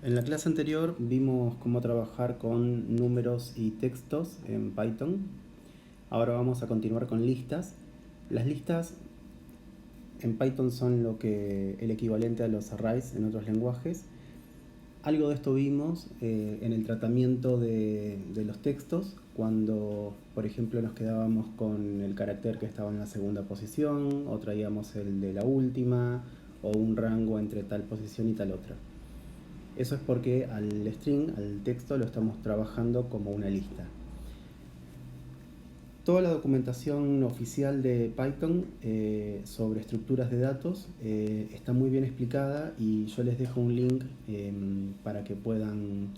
En la clase anterior vimos cómo trabajar con números y textos en Python. Ahora vamos a continuar con listas. Las listas en Python son el equivalente a los arrays en otros lenguajes. Algo de esto vimos en el tratamiento de los textos, cuando por ejemplo nos quedábamos con el carácter que estaba en la segunda posición, o traíamos el de la última, o un rango entre tal posición y tal otra. Eso es porque al string, al texto, lo estamos trabajando como una lista. Toda la documentación oficial de Python sobre estructuras de datos está muy bien explicada, y yo les dejo un link para que puedan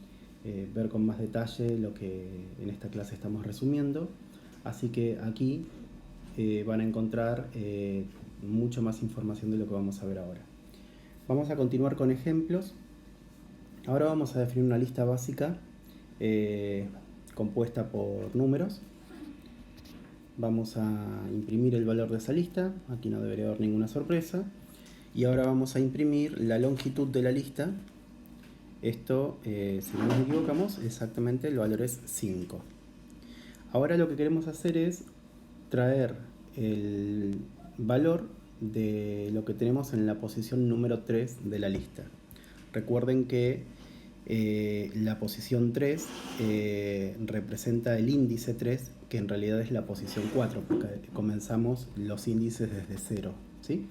ver con más detalle lo que en esta clase estamos resumiendo. Así que aquí van a encontrar mucho más información de lo que vamos a ver ahora. Vamos a continuar con ejemplos. Ahora vamos a definir una lista básica compuesta por números. Vamos a imprimir el valor de esa lista. Aquí no debería haber ninguna sorpresa. Y ahora vamos a imprimir la longitud de la lista. Esto, si no nos equivocamos, exactamente el valor es 5. Ahora lo que queremos hacer es traer el valor de lo que tenemos en la posición número 3 de la lista. Recuerden que la posición 3 representa el índice 3, que en realidad es la posición 4, porque comenzamos los índices desde 0, ¿sí?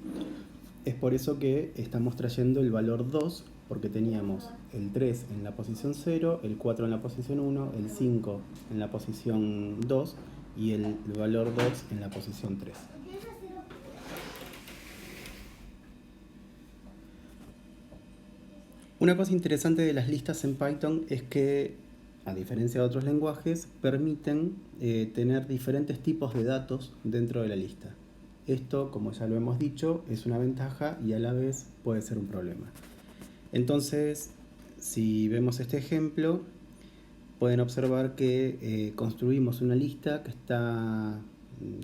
Es por eso que estamos trayendo el valor 2, porque teníamos el 3 en la posición 0, el 4 en la posición 1, el 5 en la posición 2 y el valor 2 en la posición 3. Una cosa interesante de las listas en Python es que, a diferencia de otros lenguajes, permiten tener diferentes tipos de datos dentro de la lista. Esto, como ya lo hemos dicho, es una ventaja y a la vez puede ser un problema. Entonces, si vemos este ejemplo, pueden observar que construimos una lista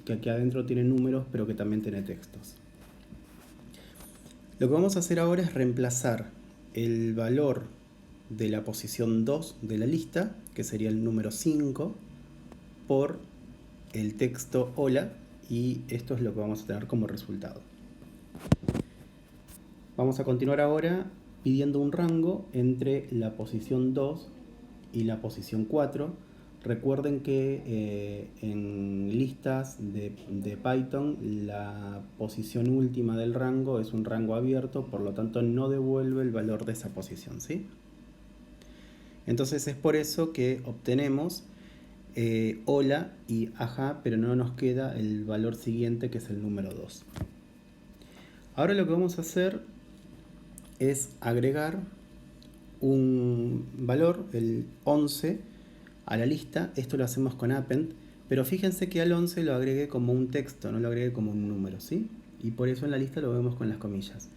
que aquí adentro tiene números, pero que también tiene textos. Lo que vamos a hacer ahora es reemplazar el valor de la posición 2 de la lista, que sería el número 5, por el texto hola, y esto es lo que vamos a tener como resultado. Vamos a continuar ahora pidiendo un rango entre la posición 2 y la posición 4. Recuerden que en listas de Python la posición última del rango es un rango abierto, por lo tanto no devuelve el valor de esa posición, ¿sí? Entonces es por eso que obtenemos hola y ajá, pero no nos queda el valor siguiente, que es el número 2. Ahora lo que vamos a hacer es agregar un valor, el 11, a la lista. Esto lo hacemos con append, pero fíjense que al 11 lo agregué como un texto, no lo agregué como un número, ¿sí? Y por eso en la lista lo vemos con las comillas.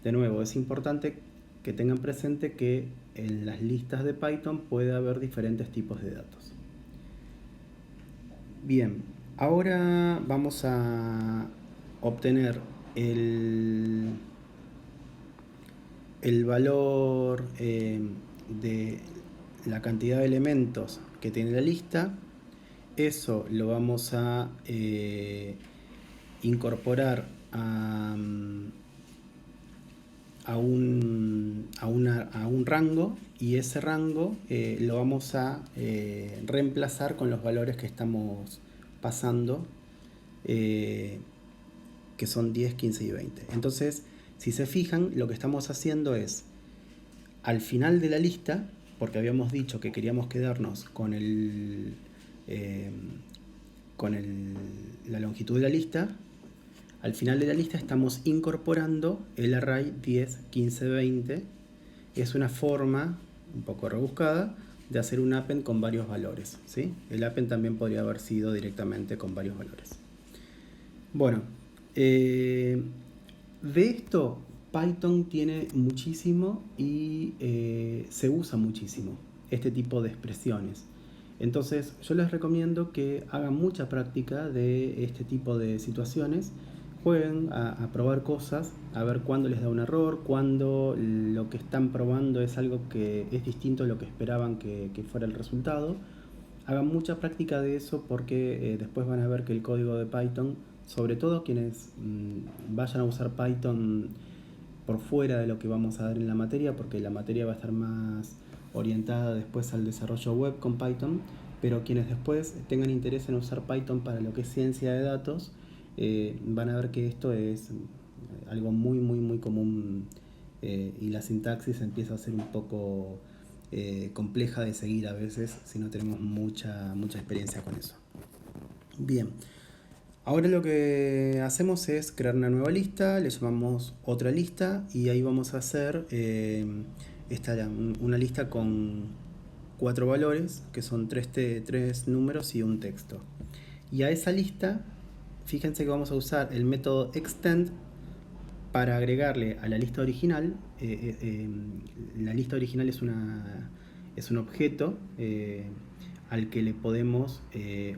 De nuevo, es importante que tengan presente que en las listas de Python puede haber diferentes tipos de datos. Bien, ahora vamos a obtener el valor de la cantidad de elementos que tiene la lista. Eso lo vamos a incorporar a un rango, y ese rango lo vamos a reemplazar con los valores que estamos pasando, que son 10, 15 y 20. Entonces, si se fijan, lo que estamos haciendo es, al final de la lista, porque habíamos dicho que queríamos quedarnos con la longitud de la lista, al final de la lista estamos incorporando el array 10, 15, 20. Es una forma un poco rebuscada de hacer un append con varios valores, ¿sí? El append también podría haber sido directamente con varios valores. Bueno, de esto Python tiene muchísimo y se usa muchísimo este tipo de expresiones. Entonces yo les recomiendo que hagan mucha práctica de este tipo de situaciones, jueguen a probar cosas, a ver cuándo les da un error, cuándo lo que están probando es algo que es distinto a lo que esperaban que fuera el resultado. Hagan mucha práctica de eso porque después van a ver que el código de Python, sobre todo quienes vayan a usar Python por fuera de lo que vamos a dar en la materia, porque la materia va a estar más orientada después al desarrollo web con Python, pero quienes después tengan interés en usar Python para lo que es ciencia de datos, van a ver que esto es algo muy muy muy común, y la sintaxis empieza a ser un poco compleja de seguir a veces si no tenemos mucha experiencia con eso. Bien, ahora lo que hacemos es crear una nueva lista, le llamamos otra lista y ahí vamos a hacer una lista con 4 valores, que son 3 números y un texto. Y a esa lista, fíjense que vamos a usar el método extend para agregarle a la lista original. La lista original es un objeto al que le podemos,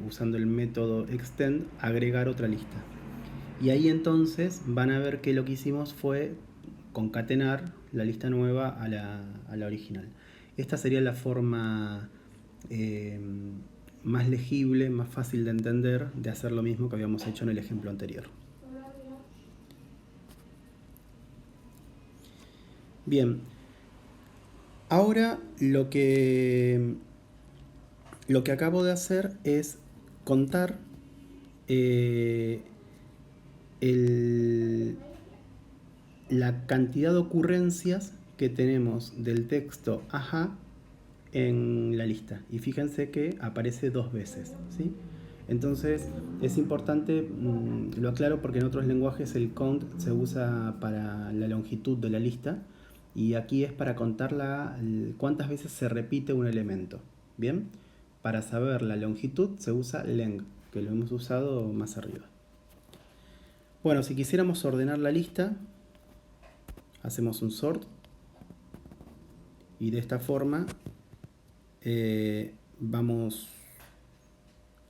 usando el método extend, agregar otra lista. Y ahí entonces van a ver que lo que hicimos fue concatenar la lista nueva a la original. Esta sería la forma más legible, más fácil de entender de hacer lo mismo que habíamos hecho en el ejemplo anterior. Bien, ahora lo que acabo de hacer es contar la cantidad de ocurrencias que tenemos del texto ajá en la lista. Y fíjense que aparece 2 veces, ¿sí? Entonces es importante, lo aclaro porque en otros lenguajes el count se usa para la longitud de la lista y aquí es para contar cuántas veces se repite un elemento. Bien, para saber la longitud se usa leng, que lo hemos usado más arriba. Bueno, si quisiéramos ordenar la lista, hacemos un sort y de esta forma vamos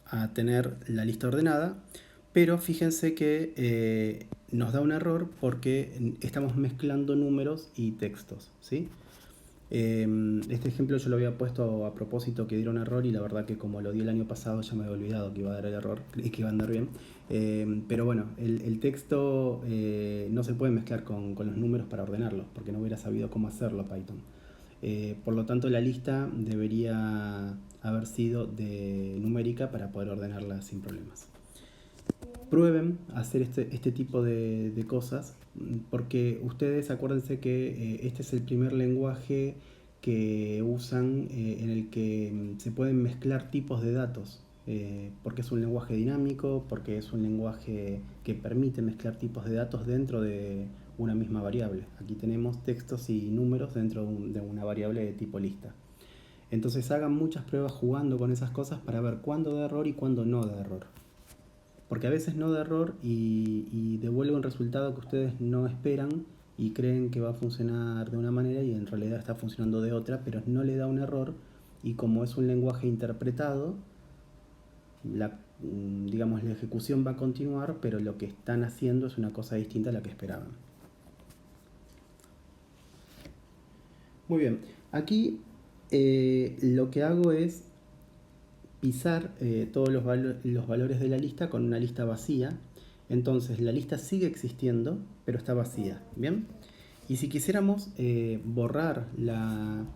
a tener la lista ordenada, pero fíjense que nos da un error porque estamos mezclando números y textos, ¿sí? Este ejemplo yo lo había puesto a propósito que diera un error y la verdad que como lo di el año pasado ya me había olvidado que iba a dar el error, creí que iba a andar bien. Pero bueno, el texto no se puede mezclar con los números para ordenarlos porque no hubiera sabido cómo hacerlo Python. Por lo tanto la lista debería haber sido numérica para poder ordenarla sin problemas. Prueben hacer este tipo de cosas porque ustedes acuérdense que este es el primer lenguaje que usan en el que se pueden mezclar tipos de datos, porque es un lenguaje dinámico, porque es un lenguaje que permite mezclar tipos de datos dentro de una misma variable. Aquí tenemos textos y números dentro de una variable de tipo lista. Entonces hagan muchas pruebas jugando con esas cosas para ver cuándo da error y cuándo no da error. Porque a veces no da error y devuelve un resultado que ustedes no esperan y creen que va a funcionar de una manera y en realidad está funcionando de otra, pero no le da un error y como es un lenguaje interpretado, digamos, la ejecución va a continuar, pero lo que están haciendo es una cosa distinta a la que esperaban. Muy bien, aquí lo que hago es pisar todos los valores de la lista con una lista vacía. Entonces la lista sigue existiendo, pero está vacía. ¿Bien? Y si quisiéramos borrar la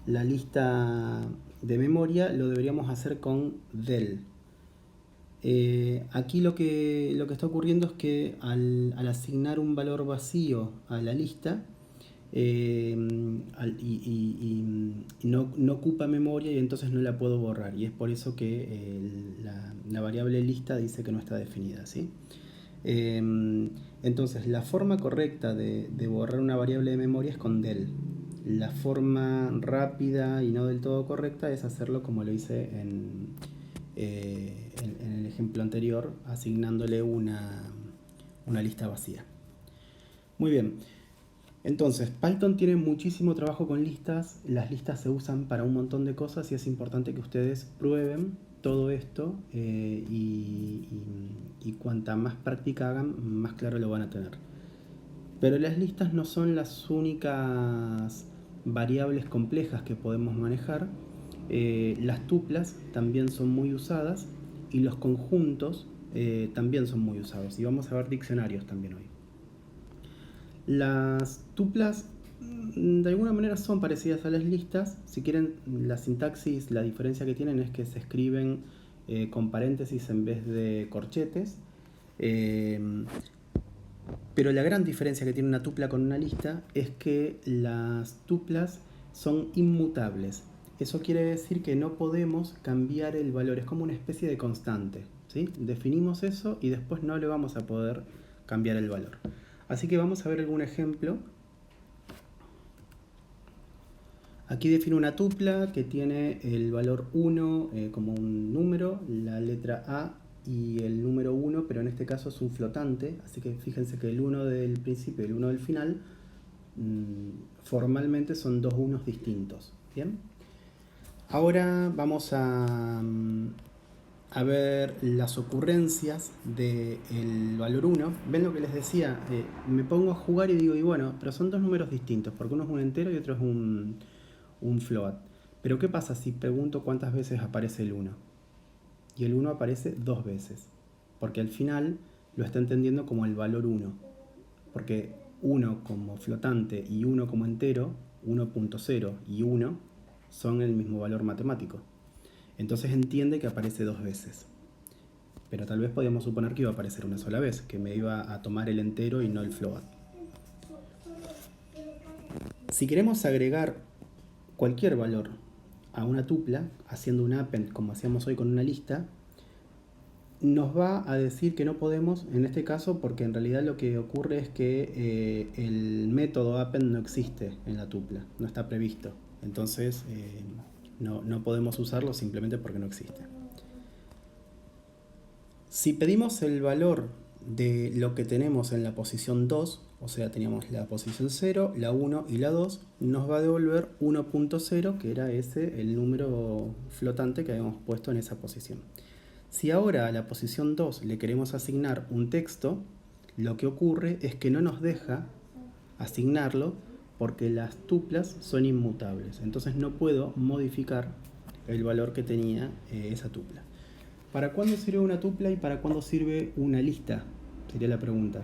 lista de memoria, lo deberíamos hacer con del. Aquí lo que está ocurriendo es que al asignar un valor vacío a la lista, no ocupa memoria y entonces no la puedo borrar y es por eso que la variable lista dice que no está definida, ¿sí? Entonces la forma correcta de borrar una variable de memoria es con del. La forma rápida y no del todo correcta es hacerlo como lo hice en el ejemplo anterior, asignándole una lista vacía. Muy bien. Entonces, Python tiene muchísimo trabajo con listas. Las listas se usan para un montón de cosas y es importante que ustedes prueben todo esto y cuanta más práctica hagan, más claro lo van a tener. Pero las listas no son las únicas variables complejas que podemos manejar. Las tuplas también son muy usadas y los conjuntos también son muy usados. Y vamos a ver diccionarios también hoy. Las tuplas de alguna manera son parecidas a las listas. Si quieren, la sintaxis, la diferencia que tienen es que se escriben con paréntesis en vez de corchetes. Pero la gran diferencia que tiene una tupla con una lista es que las tuplas son inmutables. Eso quiere decir que no podemos cambiar el valor, es como una especie de constante, ¿sí? Definimos eso y después no le vamos a poder cambiar el valor. Así que vamos a ver algún ejemplo. Aquí defino una tupla que tiene el valor 1 como un número, la letra A y el número 1, pero en este caso es un flotante, así que fíjense que el 1 del principio y el 1 del final formalmente son dos unos distintos. ¿Bien? Ahora vamos a ver las ocurrencias del valor 1. ¿Ven lo que les decía? Me pongo a jugar y digo, y bueno, pero son dos números distintos, porque uno es un entero y otro es un float. Pero ¿qué pasa si pregunto cuántas veces aparece el 1? Y el 1 aparece dos veces, porque al final lo está entendiendo como el valor 1, porque 1 como flotante y 1 como entero, 1.0 y 1 son el mismo valor matemático. Entonces entiende que aparece dos veces. Pero tal vez podíamos suponer que iba a aparecer una sola vez, que me iba a tomar el entero y no el float. Si queremos agregar cualquier valor a una tupla, haciendo un append como hacíamos hoy con una lista, nos va a decir que no podemos en este caso porque en realidad lo que ocurre es que el método append no existe en la tupla, no está previsto. Entonces no podemos usarlo simplemente porque no existe. Si pedimos el valor de lo que tenemos en la posición 2, o sea, teníamos la posición 0, la 1 y la 2, nos va a devolver 1.0, que era ese el número flotante que habíamos puesto en esa posición. Si ahora a la posición 2 le queremos asignar un texto, lo que ocurre es que no nos deja asignarlo porque las tuplas son inmutables. Entonces no puedo modificar el valor que tenía esa tupla. ¿Para cuándo sirve una tupla y para cuándo sirve una lista? Sería la pregunta.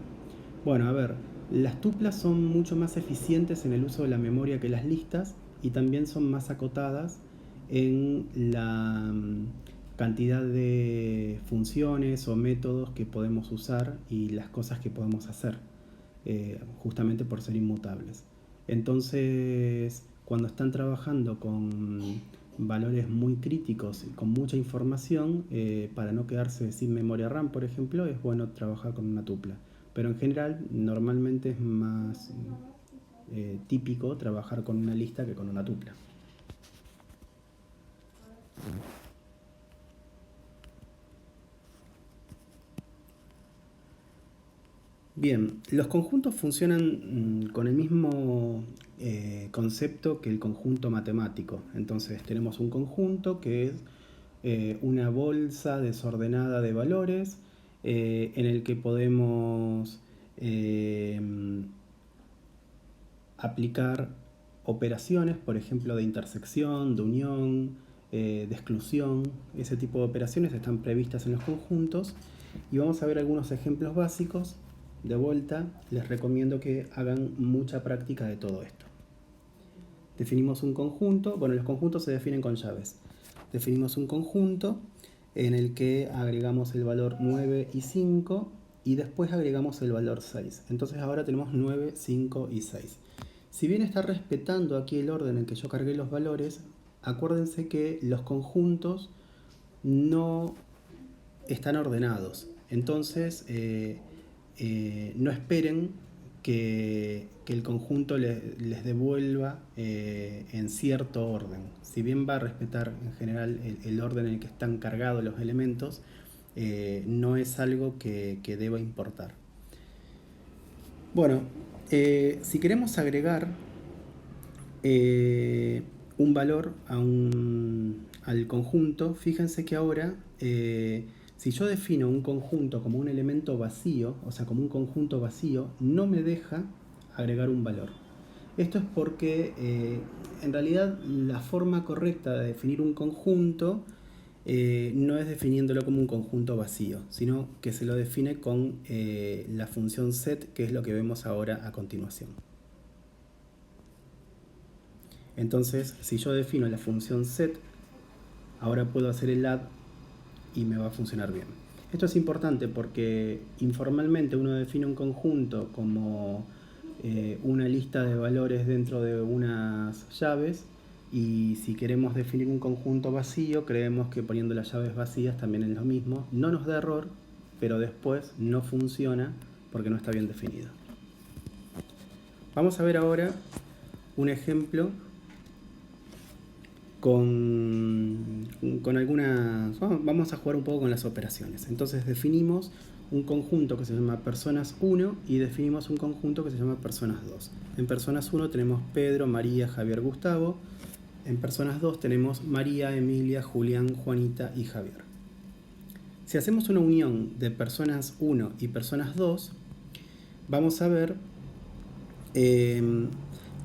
Bueno, a ver, las tuplas son mucho más eficientes en el uso de la memoria que las listas y también son más acotadas en la cantidad de funciones o métodos que podemos usar y las cosas que podemos hacer, justamente por ser inmutables. Entonces, cuando están trabajando con valores muy críticos, con mucha información, para no quedarse sin memoria RAM, por ejemplo, es bueno trabajar con una tupla. Pero en general, normalmente es más típico trabajar con una lista que con una tupla. Bien, los conjuntos funcionan con el mismo concepto que el conjunto matemático. Entonces tenemos un conjunto que es una bolsa desordenada de valores en el que podemos aplicar operaciones, por ejemplo, de intersección, de unión, de exclusión. Ese tipo de operaciones están previstas en los conjuntos y vamos a ver algunos ejemplos básicos. De vuelta, les recomiendo que hagan mucha práctica de todo esto. Definimos un conjunto. Bueno, los conjuntos se definen con llaves. Definimos un conjunto en el que agregamos el valor 9 y 5 y después agregamos el valor 6. Entonces ahora tenemos 9, 5 y 6. Si bien está respetando aquí el orden en que yo cargué los valores, acuérdense que los conjuntos no están ordenados. Entonces no esperen que el conjunto les devuelva en cierto orden. Si bien va a respetar en general el orden en el que están cargados los elementos, no es algo que deba importar. Bueno, si queremos agregar un valor a al conjunto, fíjense que ahora, si yo defino un conjunto como un elemento vacío, o sea, como un conjunto vacío, no me deja agregar un valor. Esto es porque en realidad la forma correcta de definir un conjunto no es definiéndolo como un conjunto vacío, sino que se lo define con la función set, que es lo que vemos ahora a continuación. Entonces, si yo defino la función set, ahora puedo hacer el add y me va a funcionar bien. Esto es importante porque informalmente uno define un conjunto como una lista de valores dentro de unas llaves, y si queremos definir un conjunto vacío, creemos que poniendo las llaves vacías también es lo mismo. No nos da error, pero después no funciona porque no está bien definido. Vamos a ver ahora un ejemplo con algunas... Vamos a jugar un poco con las operaciones. Entonces definimos un conjunto que se llama personas 1 y definimos un conjunto que se llama personas 2. En personas 1 tenemos Pedro, María, Javier, Gustavo. En personas 2 tenemos María, Emilia, Julián, Juanita y Javier. Si hacemos una unión de personas 1 y personas 2, vamos a ver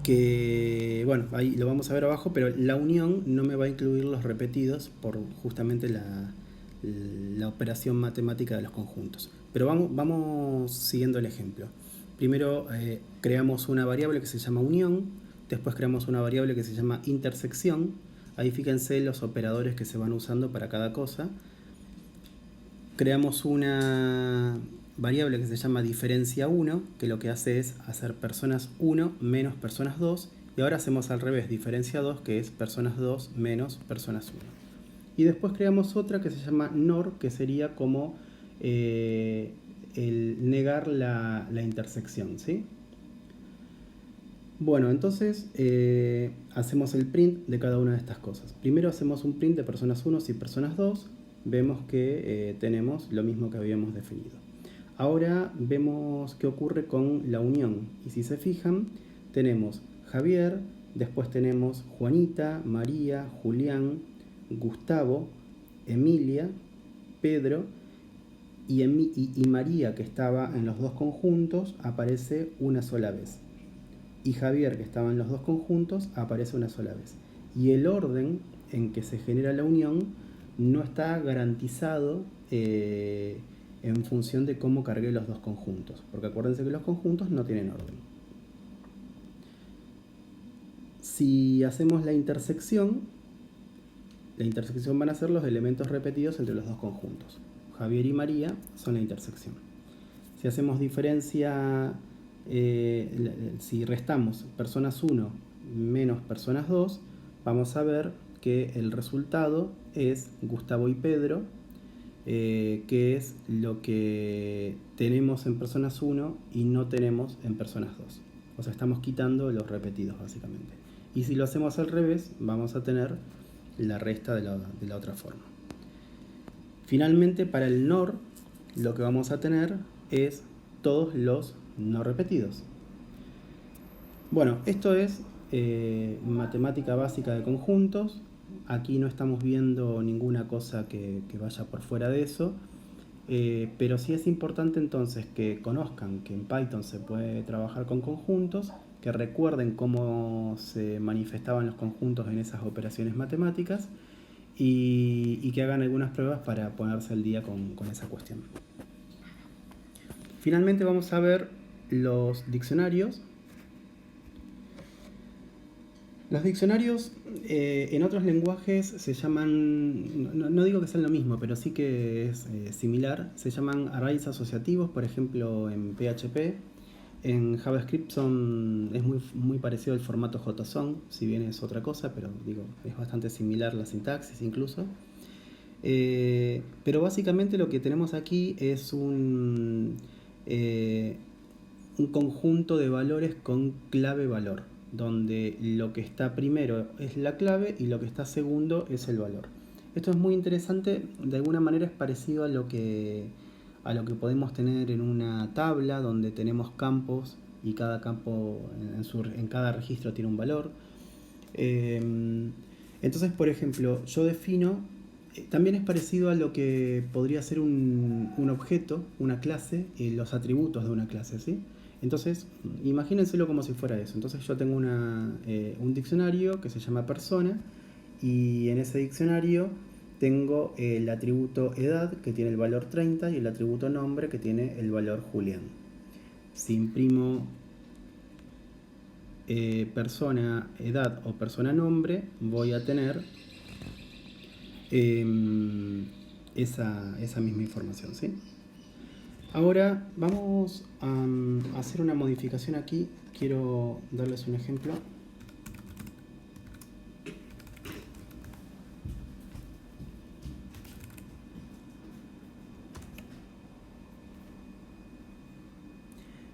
que, bueno, ahí lo vamos a ver abajo, pero la unión no me va a incluir los repetidos por justamente la operación matemática de los conjuntos. Pero vamos siguiendo el ejemplo. Primero creamos una variable que se llama unión, después creamos una variable que se llama intersección. Ahí fíjense los operadores que se van usando para cada cosa. Creamos una variable que se llama diferencia 1, que lo que hace es hacer personas 1 menos personas 2, y ahora hacemos al revés, diferencia 2, que es personas 2 menos personas 1. Y después creamos otra que se llama NOR, que sería como el negar la intersección, ¿sí? Bueno, entonces hacemos el print de cada una de estas cosas. Primero hacemos un print de personas 1 y personas 2. Vemos que tenemos lo mismo que habíamos definido. Ahora vemos qué ocurre con la unión. Y si se fijan, tenemos Javier, después tenemos Juanita, María, Julián, Gustavo, Emilia, Pedro y María, que estaba en los dos conjuntos, aparece una sola vez. Y Javier, que estaba en los dos conjuntos, aparece una sola vez. Y el orden en que se genera la unión no está garantizado en función de cómo cargué los dos conjuntos, porque acuérdense que los conjuntos no tienen orden. Si hacemos la intersección van a ser los elementos repetidos entre los dos conjuntos. Javier y María son la intersección. Si hacemos diferencia, si restamos personas 1 menos personas 2, vamos a ver que el resultado es Gustavo y Pedro, que es lo que tenemos en personas 1 y no tenemos en personas 2. O sea, estamos quitando los repetidos básicamente. Y si lo hacemos al revés, vamos a tener la resta de la otra forma. Finalmente, para el NOR, lo que vamos a tener es todos los no repetidos. Bueno, esto es matemática básica de conjuntos. Aquí no estamos viendo ninguna cosa que vaya por fuera de eso, pero sí es importante entonces que conozcan que en Python se puede trabajar con conjuntos, que recuerden cómo se manifestaban los conjuntos en esas operaciones matemáticas y que hagan algunas pruebas para ponerse al día con esa cuestión. Finalmente vamos a ver los diccionarios. Los diccionarios en otros lenguajes se llaman, no digo que sean lo mismo, pero sí que es similar, se llaman arrays asociativos, por ejemplo en PHP. En JavaScript es muy parecido al formato JSON, si bien es otra cosa, pero digo, es bastante similar la sintaxis incluso. Pero básicamente lo que tenemos aquí es un conjunto de valores con clave-valor, donde lo que está primero es la clave y lo que está segundo es el valor. Esto es muy interesante, de alguna manera es parecido a lo que podemos tener en una tabla donde tenemos campos y cada campo en cada registro tiene un valor. Entonces, por ejemplo, yo defino, también es parecido a lo que podría ser un objeto, una clase, los atributos de una clase, ¿sí? Entonces, imagínenselo como si fuera eso. Entonces yo tengo un diccionario que se llama persona y en ese diccionario tengo el atributo edad que tiene el valor 30 y el atributo nombre que tiene el valor Julián. Si imprimo persona edad o persona nombre, voy a tener esa misma información, ¿sí? Ahora vamos a hacer una modificación aquí. Quiero darles un ejemplo.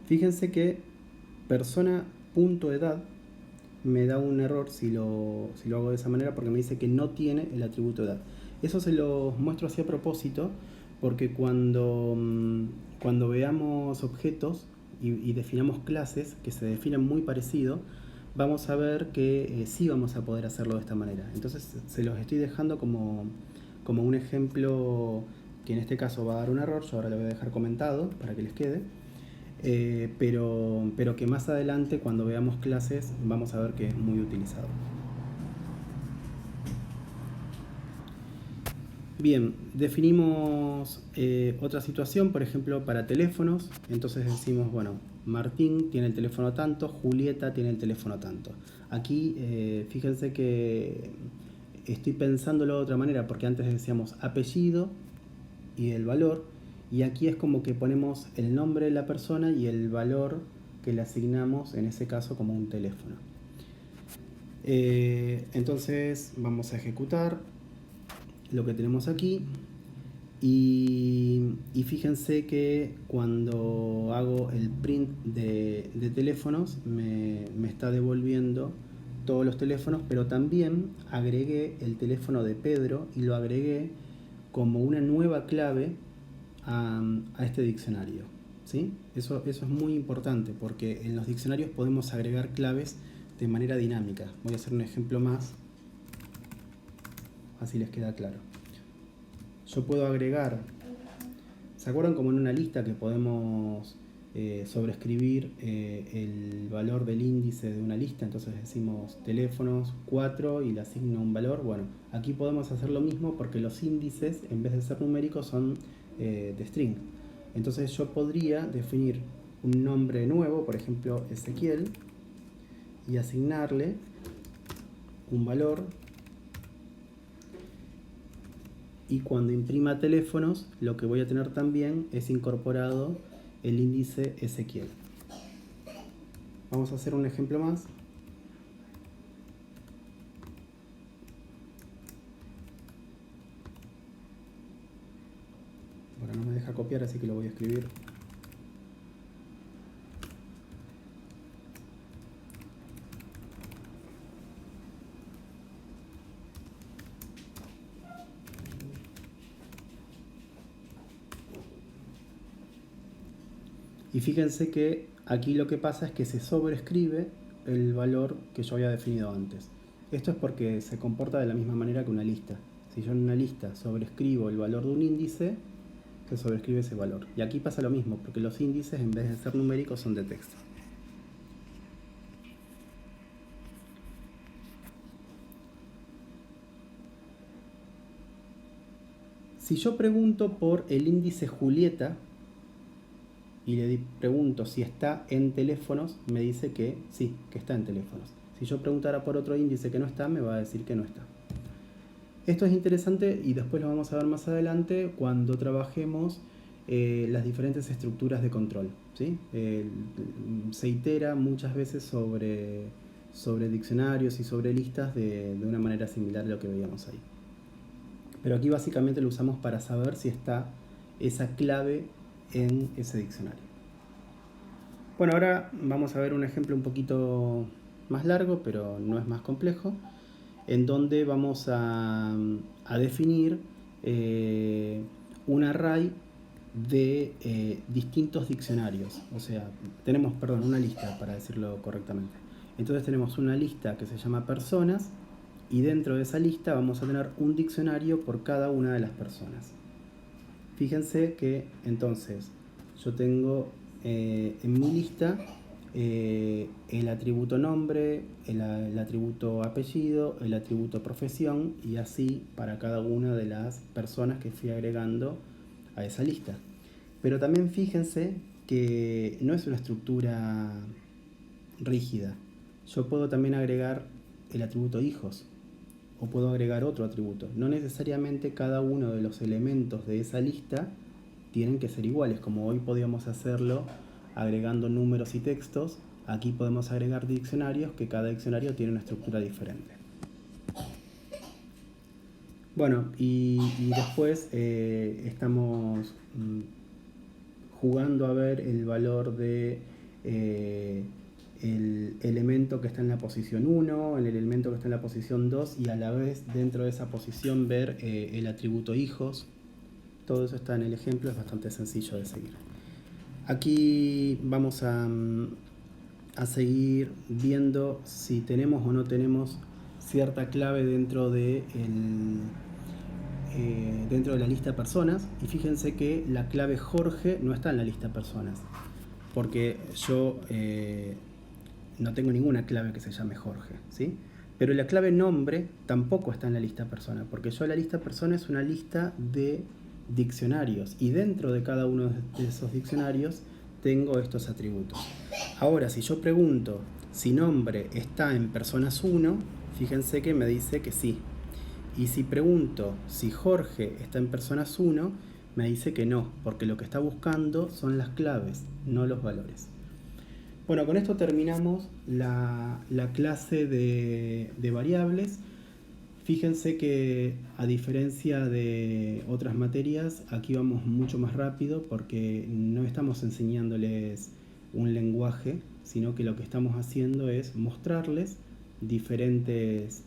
Fíjense que persona.edad me da un error si lo hago de esa manera porque me dice que no tiene el atributo edad. Eso se los muestro así a propósito porque cuando veamos objetos y definamos clases que se definen muy parecido, vamos a ver que sí vamos a poder hacerlo de esta manera. Entonces se los estoy dejando como un ejemplo que en este caso va a dar un error. Yo ahora lo voy a dejar comentado para que les quede. Pero que más adelante cuando veamos clases vamos a ver que es muy utilizado. Bien, definimos otra situación, por ejemplo, para teléfonos. Entonces decimos, bueno, Martín tiene el teléfono tanto, Julieta tiene el teléfono tanto. Aquí fíjense que estoy pensándolo de otra manera, porque antes decíamos apellido y el valor, y aquí es como que ponemos el nombre de la persona y el valor que le asignamos, en ese caso como un teléfono. Entonces vamos a ejecutar lo que tenemos aquí y fíjense que cuando hago el print de teléfonos me está devolviendo todos los teléfonos, pero también agregué el teléfono de Pedro y lo agregué como una nueva clave a este diccionario, ¿sí? Eso es muy importante porque en los diccionarios podemos agregar claves de manera dinámica. Voy a hacer un ejemplo más, así les queda claro. Yo puedo agregar, ¿se acuerdan como en una lista que podemos sobreescribir el valor del índice de una lista? Entonces decimos teléfonos 4 y le asigno un valor. Bueno, aquí podemos hacer lo mismo porque los índices en vez de ser numéricos son de string. Entonces yo podría definir un nombre nuevo, por ejemplo Ezequiel, y asignarle un valor, y cuando imprima teléfonos lo que voy a tener también es incorporado el índice Ezequiel. Vamos a hacer un ejemplo más. Bueno, no me deja copiar, así que lo voy a escribir. Y fíjense que aquí lo que pasa es que se sobreescribe el valor que yo había definido antes. Esto es porque se comporta de la misma manera que una lista. Si yo en una lista sobreescribo el valor de un índice, se sobreescribe ese valor. Y aquí pasa lo mismo, porque los índices en vez de ser numéricos son de texto. Si yo pregunto por el índice Julieta y le pregunto si está en teléfonos, me dice que sí, que está en teléfonos. Si yo preguntara por otro índice que no está, me va a decir que no está. Esto es interesante y después lo vamos a ver más adelante cuando trabajemos las diferentes estructuras de control, ¿sí? Se itera muchas veces sobre diccionarios y sobre listas de una manera similar a lo que veíamos ahí. Pero aquí básicamente lo usamos para saber si está esa clave en ese diccionario. Bueno, ahora vamos a ver un ejemplo un poquito más largo, pero no es más complejo, en donde vamos a definir un array de distintos diccionarios. O sea, tenemos, perdón, una lista para decirlo correctamente. Entonces tenemos una lista que se llama personas y dentro de esa lista vamos a tener un diccionario por cada una de las personas. Fíjense que entonces yo tengo en mi lista el atributo nombre, el atributo apellido, el atributo profesión y así para cada una de las personas que fui agregando a esa lista. Pero también fíjense que no es una estructura rígida. Yo puedo también agregar el atributo hijos o puedo agregar otro atributo. No necesariamente cada uno de los elementos de esa lista tienen que ser iguales, como hoy podíamos hacerlo agregando números y textos. Aquí podemos agregar diccionarios, que cada diccionario tiene una estructura diferente. Bueno, y después estamos jugando a ver el valor de el elemento que está en la posición 1, el elemento que está en la posición 2 y a la vez dentro de esa posición ver el atributo hijos. Todo eso está en el ejemplo, es bastante sencillo de seguir. Aquí vamos a seguir viendo si tenemos o no tenemos cierta clave dentro de la lista personas, y fíjense que la clave Jorge no está en la lista personas porque yo no tengo ninguna clave que se llame Jorge, ¿sí? Pero la clave nombre tampoco está en la lista persona, porque yo la lista persona es una lista de diccionarios y dentro de cada uno de esos diccionarios tengo estos atributos. Ahora, si yo pregunto si nombre está en personas 1, fíjense que me dice que sí. Y si pregunto si Jorge está en personas 1, me dice que no, porque lo que está buscando son las claves, no los valores. Bueno, con esto terminamos la clase de variables. Fíjense que a diferencia de otras materias, aquí vamos mucho más rápido porque no estamos enseñándoles un lenguaje, sino que lo que estamos haciendo es mostrarles diferentes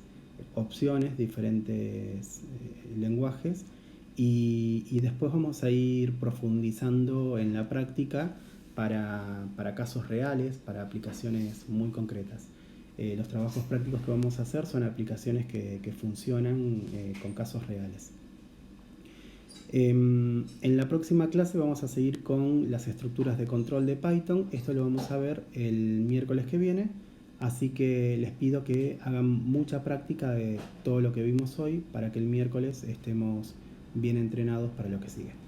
opciones, diferentes lenguajes y después vamos a ir profundizando en la práctica para casos reales, para aplicaciones muy concretas. Los trabajos prácticos que vamos a hacer son aplicaciones que funcionan con casos reales. En la próxima clase vamos a seguir con las estructuras de control de Python. Esto lo vamos a ver el miércoles que viene, así que les pido que hagan mucha práctica de todo lo que vimos hoy para que el miércoles estemos bien entrenados para lo que sigue.